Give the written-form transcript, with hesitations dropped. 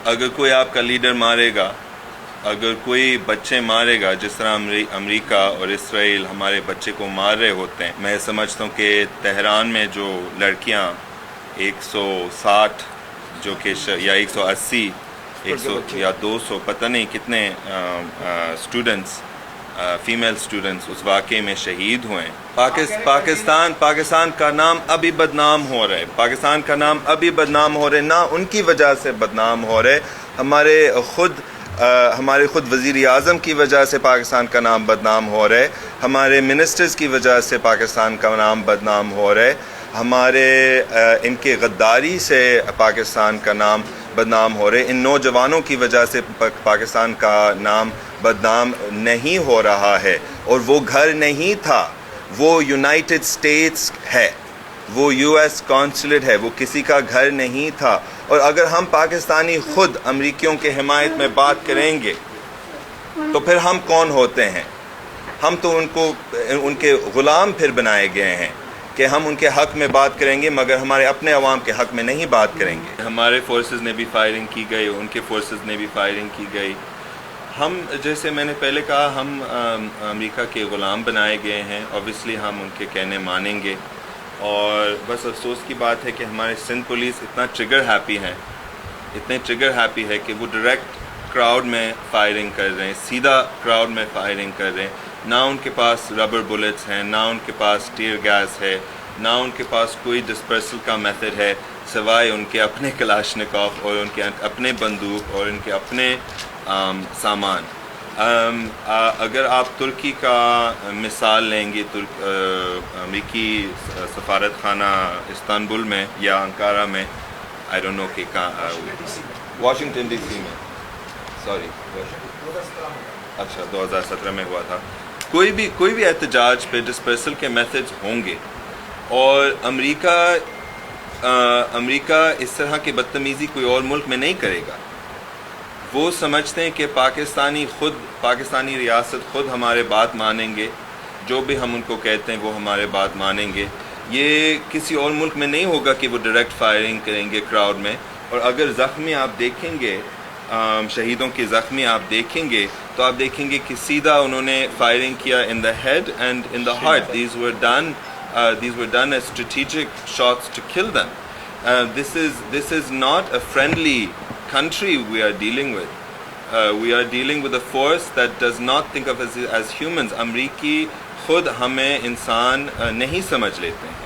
اگر کوئی آپ کا لیڈر مارے گا، اگر کوئی بچے مارے گا، جس طرح امریکہ اور اسرائیل ہمارے بچے کو مار رہے ہوتے ہیں، میں سمجھتا ہوں کہ تہران میں جو لڑکیاں 160 جو کہ یا 180 100 یا 200 پتہ نہیں کتنے اسٹوڈنٹس، فیمیل اسٹوڈنٹس اس واقعے میں شہید ہوئے ہیں۔ پاکستان کا نام ابھی بدنام ہو رہا ہے، پاکستان کا نام ابھی بدنام ہو رہا ہے، نہ ان کی وجہ سے بدنام ہو رہا ہے، ہمارے خود وزیر اعظم کی وجہ سے پاکستان کا نام بدنام ہو رہا ہے، ہمارے منسٹرز کی وجہ سے پاکستان کا نام بدنام ہو رہا ہے، ان کے غداری سے پاکستان کا نام بدنام ہو رہے، ان نوجوانوں کی وجہ سے پاکستان کا نام بدنام نہیں ہو رہا ہے۔ اور وہ گھر نہیں تھا، وہ یونائٹڈ اسٹیٹس ہے، وہ یو ایس کونسلیٹ ہے، وہ کسی کا گھر نہیں تھا۔ اور اگر ہم پاکستانی خود امریکیوں کے حمایت میں بات کریں گے تو پھر ہم کون ہوتے ہیں؟ ہم تو ان کے غلام پھر بنائے گئے ہیں کہ ہم ان کے حق میں بات کریں گے مگر ہمارے اپنے عوام کے حق میں نہیں بات کریں گے۔ ہمارے فورسز نے بھی فائرنگ کی گئی، ان کے فورسز نے بھی فائرنگ کی گئی۔ ہم جیسے میں نے پہلے کہا، ہم امریکہ کے غلام بنائے گئے ہیں، اوبیسلی ہم ان کے کہنے مانیں گے۔ اور بس افسوس کی بات ہے کہ ہمارے سندھ پولیس اتنا ٹریگر ہیپی ہے کہ وہ ڈائریکٹ کراؤڈ میں فائرنگ کر رہے ہیں، سیدھا کراؤڈ میں فائرنگ کر رہے ہیں۔ نہ ان کے پاس ربر بلٹس ہیں، نہ ان کے پاس ٹیئر گیس ہے، نہ ان کے پاس کوئی ڈسپرسل کا میتھڈ ہے سوائے ان کے اپنے کلاشنکوف اور ان کے اپنے بندوق اور ان کے اپنے سامان۔ اگر آپ ترکی کا مثال لیں گے، امریکی سفارت خانہ استنبول میں یا انقارہ میں، آئی ڈونٹ نو کہ کہاں، واشنگٹن ڈی سی میں، سوری اچھا 2017 میں ہوا تھا۔ کوئی بھی احتجاج پہ ڈسپرسل کے میتھڈز ہوں گے، اور امریکہ اس طرح کی بدتمیزی کوئی اور ملک میں نہیں کرے گا۔ وہ سمجھتے ہیں کہ پاکستانی ریاست خود ہمارے بات مانیں گے، جو بھی ہم ان کو کہتے ہیں وہ ہمارے بات مانیں گے۔ یہ کسی اور ملک میں نہیں ہوگا کہ وہ ڈائریکٹ فائرنگ کریں گے کراؤڈ میں۔ اور اگر زخمی آپ دیکھیں گے، شہیدوں کے زخمی آپ دیکھیں گے تو آپ دیکھیں گے کہ سیدھا انہوں نے فائرنگ کیا in the head and in the heart. These were done as strategic shots to kill them. This is not a friendly country we are dealing with. We are dealing with a force that does not think of us as humans. امریکی خود ہمیں انسان نہیں سمجھ لیتے ہیں۔